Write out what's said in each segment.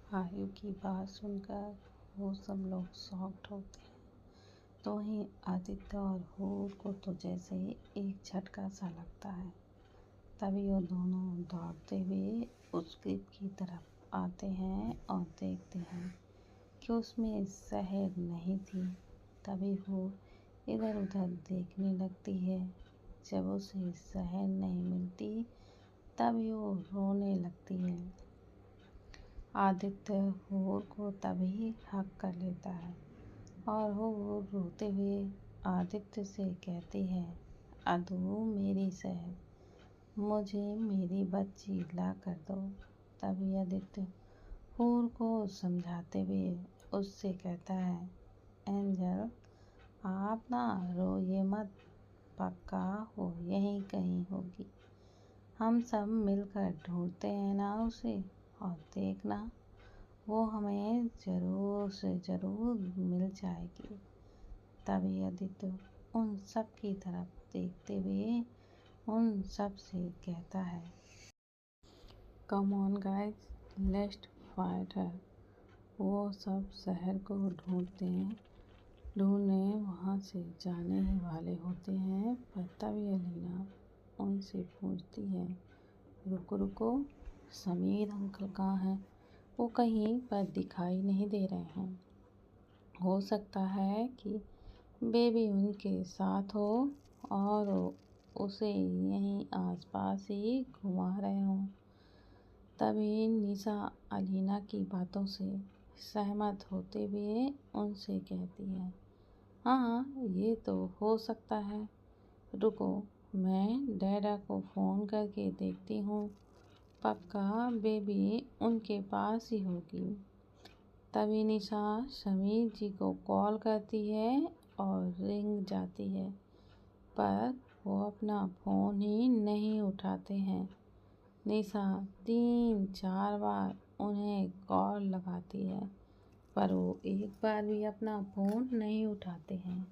आयु की बात सुनकर वो सब लोग शॉक्ड होते हैं। तो वहीं आदित्य और हूर को तो जैसे ही एक झटका सा लगता है। तभी वो दोनों दौड़ते हुए उस क्लिप की तरफ आते हैं और देखते हैं कि उसमें शहद नहीं थी। तभी हूर इधर उधर देखने लगती है। जब उसे शहद नहीं मिलती तभी वो रोने लगती है। आदित्य हूर को तभी हक कर लेता है और हूर रोते हुए आदित्य से कहती है, अदू मेरी शहद, मुझे मेरी बच्ची ला कर दो। तभी आदित्य हूर को समझाते हुए उससे कहता है, एंजल आप ना रोइए मत, पक्का वो यहीं कहीं होगी। हम सब मिलकर ढूंढते हैं ना उसे, और देखना वो हमें ज़रूर से ज़रूर मिल जाएगी। तभी आदित्य उन सब की तरफ देखते हुए उन सब से कहता है, come on guys, let's fight her. वो सब शहर को ढूंढने वहाँ से जाने ही वाले होते हैं। पर तभी अलीना उनसे पूछती है, रुको रुको, समीर अंकल कहाँ हैं? वो कहीं पर दिखाई नहीं दे रहे हैं। हो सकता है कि बेबी उनके साथ हो और उसे यहीं आसपास ही घुमा रहे हों। तभी निशा अलीना की बातों से सहमत होते हुए उनसे कहती है, हाँ ये तो हो सकता है, रुको मैं डैडा को फ़ोन करके देखती हूँ, पक्का बेबी उनके पास ही होगी। तभी निशा समीर जी को कॉल करती है और रिंग जाती है, पर वो अपना फ़ोन ही नहीं उठाते हैं। निशा 3-4 बार उन्हें कॉल लगाती है, पर वो एक बार भी अपना फ़ोन नहीं उठाते हैं।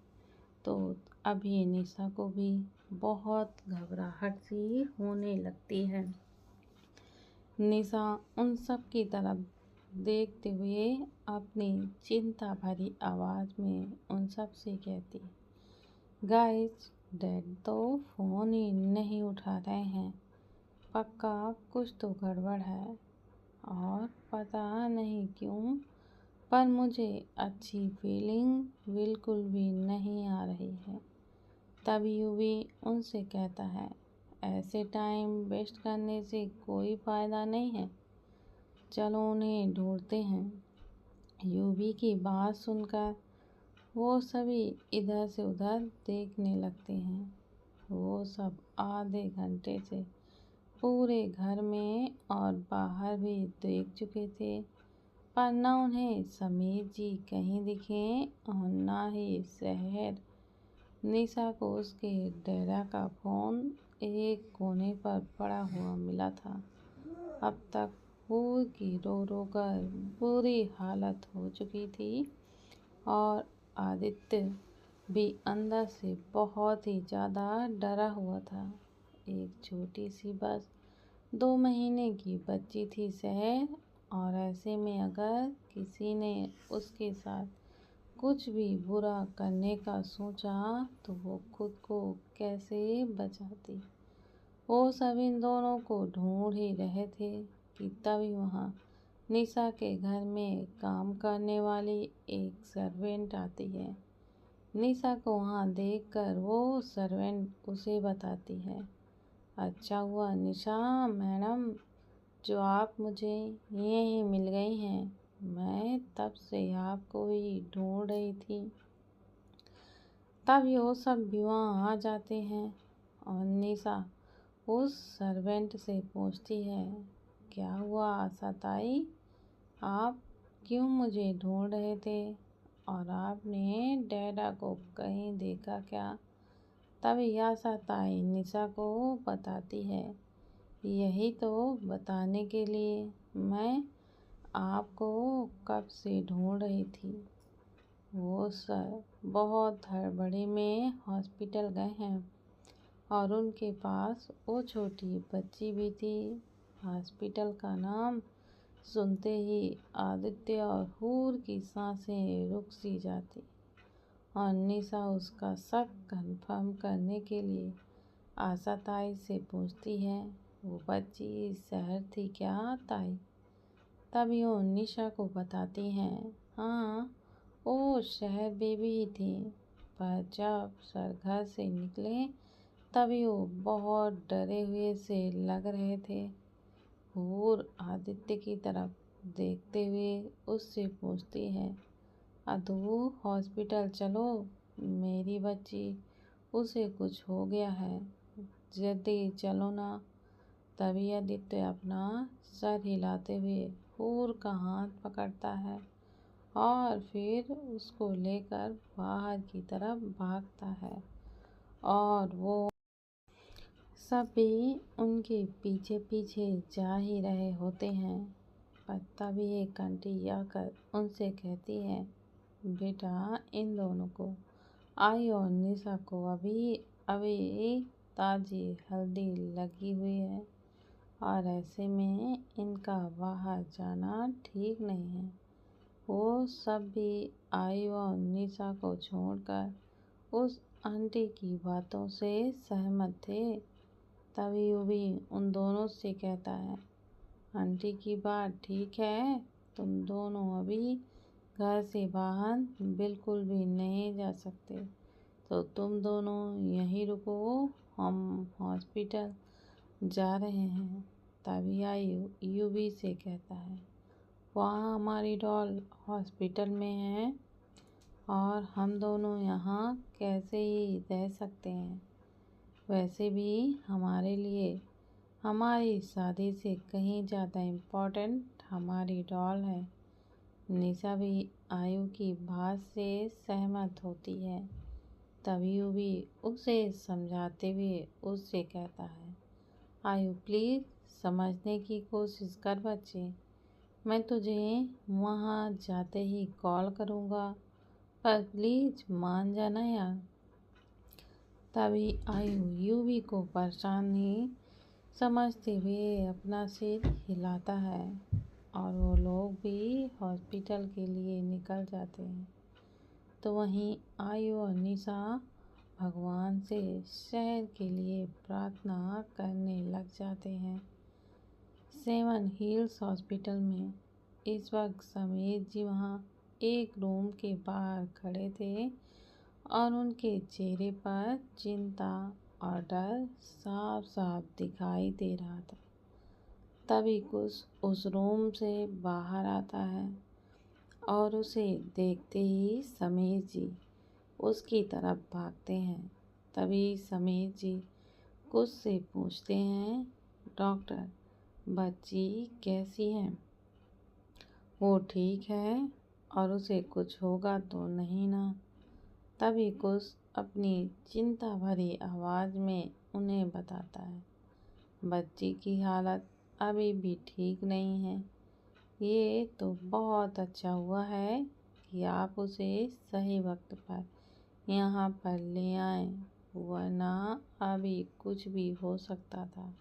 तो अभी निशा को भी बहुत घबराहट सी होने लगती है। निशा उन सब की तरफ देखते हुए अपनी चिंता भरी आवाज़ में उन सब से कहती, गाइस डैड तो फ़ोन ही नहीं उठा रहे हैं, पक्का कुछ तो गड़बड़ है और पता नहीं क्यों, पर मुझे अच्छी फीलिंग बिल्कुल भी नहीं आ रही है। तभी यूवी उनसे कहता है, ऐसे टाइम वेस्ट करने से कोई फ़ायदा नहीं है, चलो उन्हें ढूंढते हैं। यूवी की बात सुनकर वो सभी इधर से उधर देखने लगते हैं। वो सब आधे घंटे से पूरे घर में और बाहर भी देख चुके थे, पर न उन्हें समीर जी कहीं दिखे और न ही शहर। निशा को उसके डैडा का फ़ोन एक कोने पर पड़ा हुआ मिला था। अब तक हूर की रो रो कर बुरी हालत हो चुकी थी और आदित्य भी अंदर से बहुत ही ज़्यादा डरा हुआ था। एक छोटी सी बस 2 महीने की बच्ची थी शहर, और ऐसे में अगर किसी ने उसके साथ कुछ भी बुरा करने का सोचा तो वो खुद को कैसे बचाती। वो सब इन दोनों को ढूंढ ही रहे थे कि तभी वहाँ निशा के घर में काम करने वाली एक सर्वेंट आती है। निशा को वहाँ देखकर वो सर्वेंट उसे बताती है, अच्छा हुआ निशा मैडम जो आप मुझे यहीं मिल गई हैं, मैं तब से आपको ही ढूंढ रही थी। तब वो सब भी वहाँ आ जाते हैं और निशा उस सर्वेंट से पूछती है, क्या हुआ आशा ताई, आप क्यों मुझे ढूंढ रहे थे और आपने डैडा को कहीं देखा क्या? तभी आशा ताई निशा को बताती है, यही तो बताने के लिए मैं आपको कब से ढूंढ रही थी। वो सर बहुत हड़बड़ी में हॉस्पिटल गए हैं और उनके पास वो छोटी बच्ची भी थी। हॉस्पिटल का नाम सुनते ही आदित्य और हूर की सांसें रुक सी जाती और निशा उसका शक कंफर्म करने के लिए आशा ताई से पूछती है, वो बच्ची शहर थी क्या ताई? तभी वो निशा को बताती हैं, हाँ वो शहर बेबी ही थी, पर जब सर घर से निकले तभी वो बहुत डरे हुए से लग रहे थे। हूर आदित्य की तरफ देखते हुए उससे पूछती है, अदू हॉस्पिटल चलो, मेरी बच्ची, उसे कुछ हो गया है, जल्दी चलो ना। तभी आदित्य अपना सर हिलाते हुए हूर का हाथ पकड़ता है और फिर उसको लेकर बाहर की तरफ भागता है और वो सभी उनके पीछे पीछे जा ही रहे होते हैं। पर तभी एक आंटी आकर उनसे कहती है, बेटा इन दोनों को, आई और निशा को अभी अभी ताज़ी हल्दी लगी हुई है और ऐसे में इनका बाहर जाना ठीक नहीं है। वो सब भी आई और निशा को छोड़कर उस आंटी की बातों से सहमत थे। तभी वो भी उन दोनों से कहता है, आंटी की बात ठीक है, तुम दोनों अभी घर से बाहर बिल्कुल भी नहीं जा सकते, तो तुम दोनों यहीं रुको, हम हॉस्पिटल जा रहे हैं। तभी आयु यूवी से कहता है, वहाँ हमारी डॉल हॉस्पिटल में है और हम दोनों यहाँ कैसे ही रह सकते हैं। वैसे भी हमारे लिए हमारी शादी से कहीं ज़्यादा इम्पोर्टेंट हमारी डॉल है। निशा भी आयु की बात से सहमत होती है। तभी वो भी उसे समझाते हुए उससे कहता है, आयु प्लीज़ समझने की कोशिश कर बच्चे, मैं तुझे वहाँ जाते ही कॉल करूँगा, पर प्लीज़ मान जाना यार। तभी आयु यूवी को परेशानी समझते हुए अपना सिर हिलाता है और वो लोग भी हॉस्पिटल के लिए निकल जाते हैं। तो वहीं आयु और निशा भगवान से शहर के लिए प्रार्थना करने लग जाते हैं। सेवन हिल्स हॉस्पिटल में इस वक्त समीर जी वहाँ एक रूम के बाहर खड़े थे और उनके चेहरे पर चिंता और डर साफ साफ दिखाई दे रहा था। तभी कुछ उस रूम से बाहर आता है और उसे देखते ही समीर जी उसकी तरफ भागते हैं। तभी समीर जी कुछ से पूछते हैं, डॉक्टर बच्ची कैसी है? वो ठीक है और उसे कुछ होगा तो नहीं ना? तभी कुछ अपनी चिंता भरी आवाज़ में उन्हें बताता है, बच्ची की हालत अभी भी ठीक नहीं है। ये तो बहुत अच्छा हुआ है कि आप उसे सही वक्त पर यहाँ पर ले आए, वरना अभी कुछ भी हो सकता था।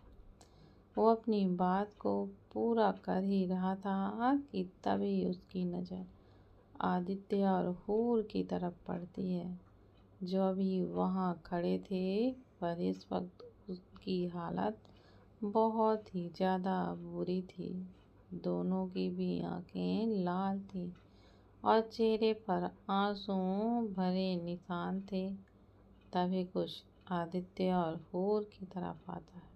वो अपनी बात को पूरा कर ही रहा था कि तभी उसकी नज़र आदित्य और हूर की तरफ पड़ती है, जो अभी वहाँ खड़े थे, पर इस वक्त उसकी हालत बहुत ही ज़्यादा बुरी थी। दोनों की भी आंखें लाल थी और चेहरे पर आंसू भरे निशान थे। तभी कुछ आदित्य और हूर की तरफ आता है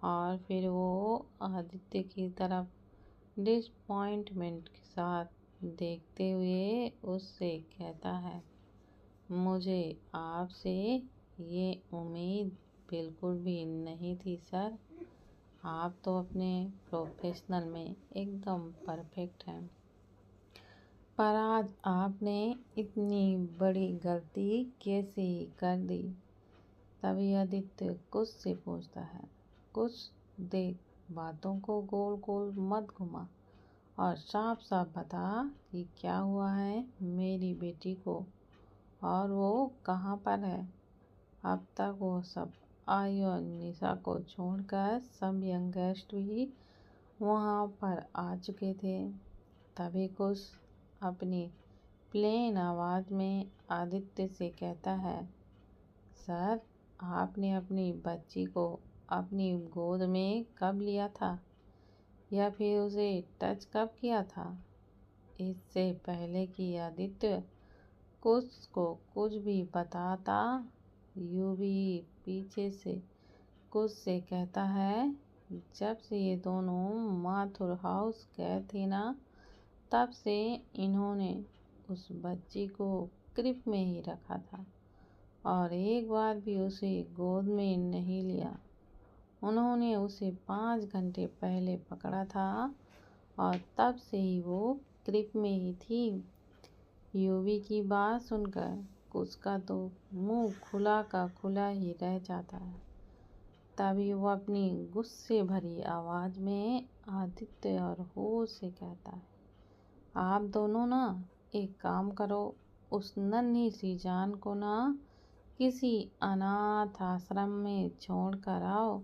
और फिर वो आदित्य की तरफ डिसपॉइंटमेंट के साथ देखते हुए उससे कहता है, मुझे आपसे ये उम्मीद बिल्कुल भी नहीं थी सर। आप तो अपने प्रोफेशनल में एकदम परफेक्ट हैं, पर आज आपने इतनी बड़ी गलती कैसे कर दी? तभी आदित्य कुछ से पूछता है, कुछ देख, बातों को गोल गोल मत घुमा और साफ साफ बता कि क्या हुआ है मेरी बेटी को और वो कहाँ पर है। अब तक वो सब आयु और निशा को छोड़कर सब यंग गेस्ट भी वहाँ पर आ चुके थे। तभी कुश अपनी प्लेन आवाज़ में आदित्य से कहता है, सर, आपने अपनी बच्ची को अपनी गोद में कब लिया था या फिर उसे टच कब किया था? इससे पहले कि आदित्य कुश को कुछ भी बताता, यूवी पीछे से कुश से कहता है, जब से ये दोनों माथुर हाउस गए थे ना, तब से इन्होंने उस बच्ची को क्रिप में ही रखा था और एक बार भी उसे गोद में नहीं लिया। उन्होंने उसे 5 घंटे पहले पकड़ा था और तब से ही वो क्रिप में ही थी। यूवी की बात सुनकर कुश का तो मुंह खुला का खुला ही रह जाता है। तभी वो अपनी गुस्से भरी आवाज़ में आदित्य और होश से कहता है, आप दोनों ना एक काम करो, उस नन्ही सी जान को ना किसी अनाथ आश्रम में छोड़ कर आओ,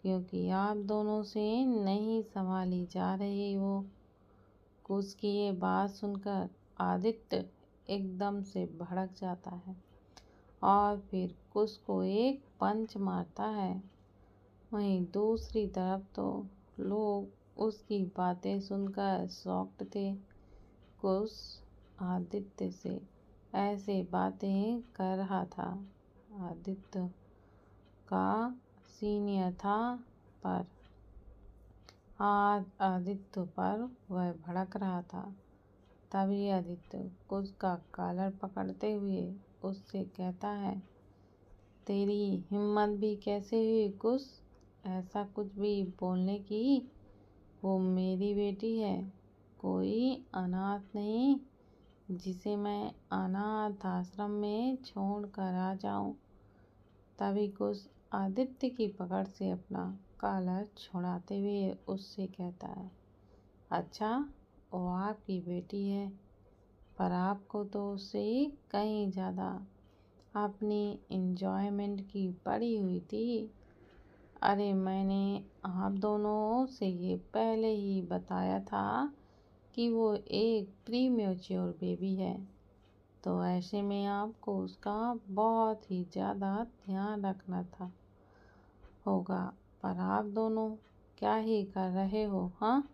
क्योंकि आप दोनों से नहीं संभाली जा रही वो। कुश की ये बात सुनकर आदित्य एकदम से भड़क जाता है और फिर कुश को एक पंच मारता है। वहीं दूसरी तरफ तो लोग उसकी बातें सुनकर शॉक्ड थे। कुश आदित्य से ऐसे बातें कर रहा था। आदित्य का सीनियर था, पर आज आदित्य पर वह भड़क रहा था। तभी आदित्य कुश का कॉलर पकड़ते हुए उससे कहता है, तेरी हिम्मत भी कैसे हुई कुश, ऐसा कुछ भी बोलने की? वो मेरी बेटी है, कोई अनाथ नहीं जिसे मैं अनाथ आश्रम में छोड़ कर आ जाऊं। तभी कुश आदित्य की पकड़ से अपना कॉलर छुड़ाते हुए उससे कहता है, अच्छा, वो आपकी बेटी है, पर आपको तो उससे कहीं ज़्यादा अपनी एंजॉयमेंट की पड़ी हुई थी। अरे, मैंने आप दोनों से ये पहले ही बताया था कि वो एक प्रीमेच्योर बेबी है, तो ऐसे में आपको उसका बहुत ही ज़्यादा ध्यान रखना था होगा। पर आप दोनों क्या ही कर रहे हो, हाँ?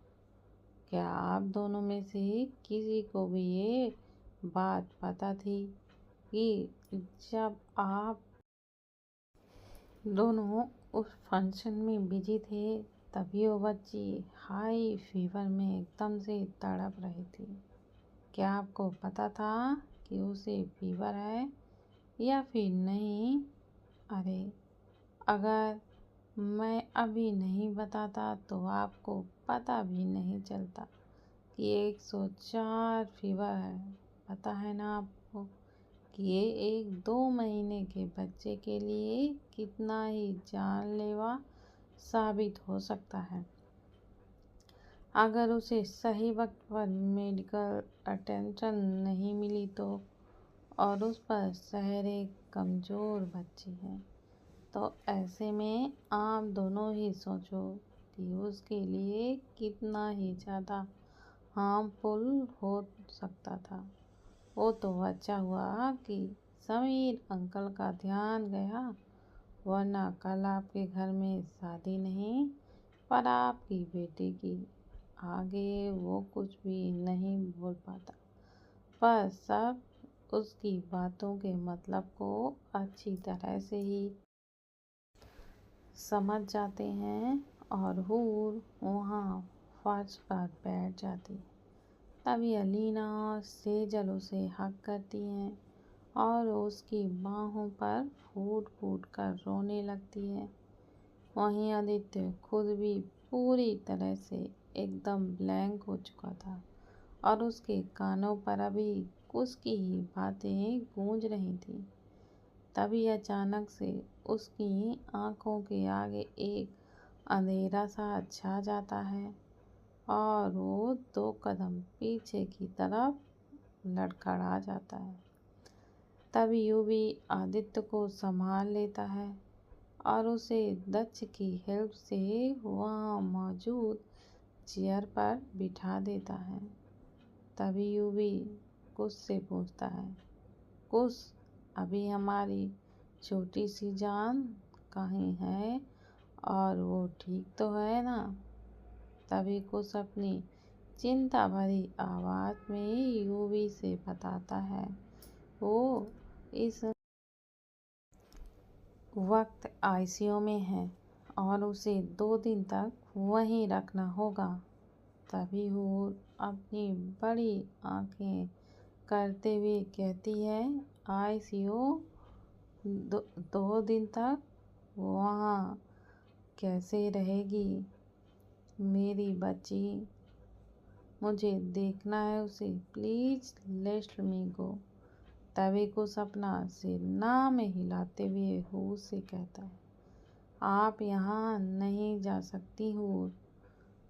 क्या आप दोनों में से किसी को भी ये बात पता थी कि जब आप दोनों उस फंक्शन में बिजी थे, तभी वो बच्ची हाई फीवर में एकदम से तड़प रही थी? क्या आपको पता था कि उसे फीवर है या फिर नहीं? अरे, अगर मैं अभी नहीं बताता तो आपको पता भी नहीं चलता कि 104 फीवर है। पता है ना आपको कि ये एक 2 महीने के बच्चे के लिए कितना ही जानलेवा साबित हो सकता है अगर उसे सही वक्त पर मेडिकल अटेंशन नहीं मिली तो। और उस पर शहर एक कमज़ोर बच्ची है, तो ऐसे में आप दोनों ही सोचो कि उसके लिए कितना ही ज़्यादा हार्मफुल हो सकता था। वो तो अच्छा हुआ कि समीर अंकल का ध्यान गया, वरना कल आपके घर में शादी नहीं, पर आपकी बेटी की। आगे वो कुछ भी नहीं बोल पाता, पर सब उसकी बातों के मतलब को अच्छी तरह से ही समझ जाते हैं और हूर वहाँ फर्श पर बैठ जाती है। तभी अलीना और सेजल उसे हक करती हैं और उसकी बाहों पर फूट फूट कर रोने लगती है। वहीं आदित्य खुद भी पूरी तरह से एकदम ब्लैंक हो चुका था और उसके कानों पर अभी कुश की ही बातें गूंज रही थीं। तभी अचानक से उसकी आंखों के आगे एक अंधेरा सा छा जाता है और वो 2 कदम पीछे की तरफ लड़खड़ा जाता है। तभी यूवी आदित्य को संभाल लेता है और उसे दक्ष की हेल्प से वहाँ मौजूद चेयर पर बिठा देता है। तभी यूवी कुश से पूछता है, कुश, अभी हमारी छोटी सी जान कहीं है और वो ठीक तो है ना? तभी कुश अपनी चिंता भरी आवाज़ में यूवी से बताता है, वो इस वक्त आईसीयू में है और उसे 2 दिन तक वहीं रखना होगा। तभी हूर अपनी बड़ी आंखें करते हुए कहती है, आईसीयू 2 दिन तक वहाँ कैसे रहेगी मेरी बच्ची? मुझे देखना है उसे, प्लीज़ लेट मी गो। तभी कुछ अपना सिर ना में हिलाते हुए हूर से कहता है, आप यहाँ नहीं जा सकती हूर।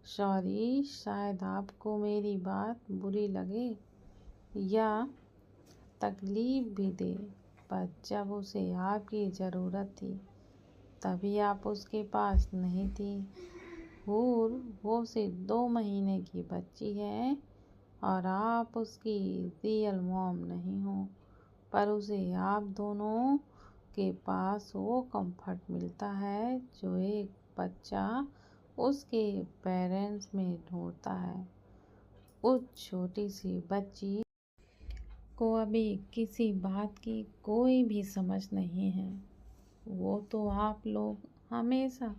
सॉरी, शायद आपको मेरी बात बुरी लगे या तकलीफ भी दे, पर जब उसे आपकी ज़रूरत थी तभी आप उसके पास नहीं थी। हूर, वो सिर्फ 2 महीने की बच्ची है और आप उसकी रियल मॉम नहीं हो, पर उसे आप दोनों के पास वो कंफर्ट मिलता है जो एक बच्चा उसके पेरेंट्स में ढूंढता है। उस छोटी सी बच्ची को अभी किसी बात की कोई भी समझ नहीं है। वो तो आप लोग हमेशा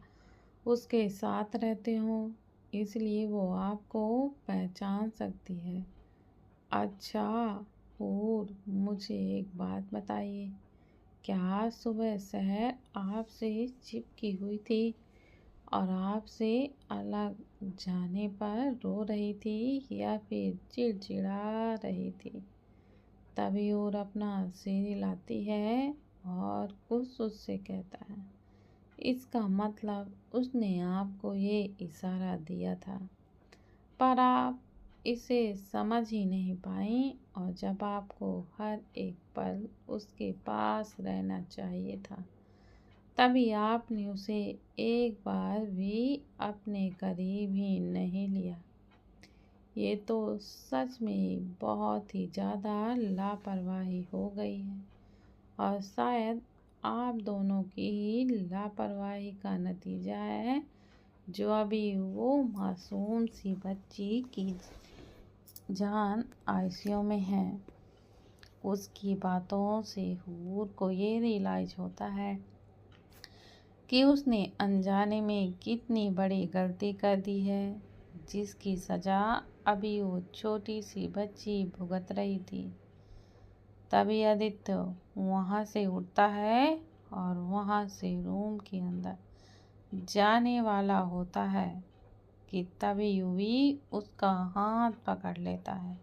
उसके साथ रहते हो, इसलिए वो आपको पहचान सकती है। अच्छा हूर, मुझे एक बात बताइए, क्या आज सुबह शहर आपसे चिपकी हुई थी और आपसे अलग जाने पर रो रही थी या फिर चिड़चिड़ा रही थी? तभी हूर अपना सिर हिलाती है और कुछ उससे कहता है, इसका मतलब उसने आपको ये इशारा दिया था, पर आप इसे समझ ही नहीं पाई और जब आपको हर एक पल उसके पास रहना चाहिए था, तभी आपने उसे एक बार भी अपने करीब ही नहीं लिया। ये तो सच में बहुत ही ज़्यादा लापरवाही हो गई है और शायद आप दोनों की ही लापरवाही का नतीजा है जो अभी वो मासूम सी बच्ची की जान आईसीयू में है। उसकी बातों से हूर को ये रियलाइज होता है कि उसने अनजाने में कितनी बड़ी गलती कर दी है, जिसकी सज़ा अभी वो छोटी सी बच्ची भुगत रही थी। तभी आदित्य वहाँ से उठता है और वहाँ से रूम के अंदर जाने वाला होता है कि तभी यूवी उसका हाथ पकड़ लेता है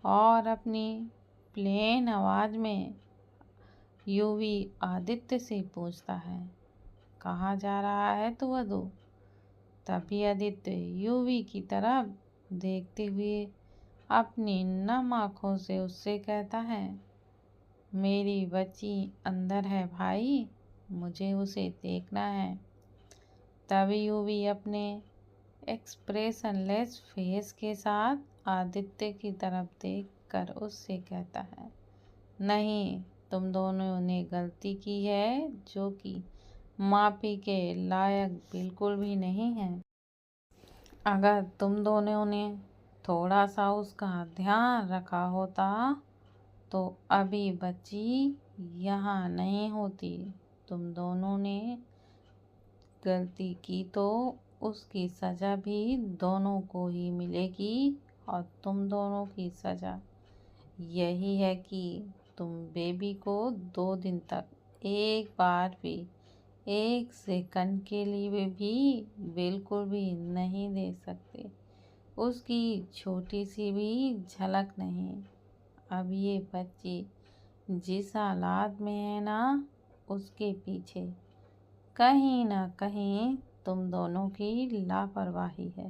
और अपनी प्लेन आवाज़ में यूवी आदित्य से पूछता है, कहाँ जा रहा है तू वधू? तभी आदित्य यूवी की तरफ देखते हुए अपनी नम आँखों से उससे कहता है, मेरी बच्ची अंदर है भाई, मुझे उसे देखना है। तभी यूवी अपने एक्सप्रेशनलेस फेस के साथ आदित्य की तरफ देखकर उससे कहता है, नहीं, तुम दोनों ने गलती की है जो कि माफ़ी के लायक बिल्कुल भी नहीं है। अगर तुम दोनों ने थोड़ा सा उसका ध्यान रखा होता तो अभी बच्ची यहाँ नहीं होती। तुम दोनों ने गलती की तो उसकी सज़ा भी दोनों को ही मिलेगी और तुम दोनों की सज़ा यही है कि तुम बेबी को 2 दिन तक एक बार भी 1 सेकंड के लिए भी बिल्कुल भी नहीं दे सकते, उसकी छोटी सी भी झलक नहीं। अब ये बच्ची जिस हालात में है ना, उसके पीछे कहीं ना कहीं तुम दोनों की लापरवाही है।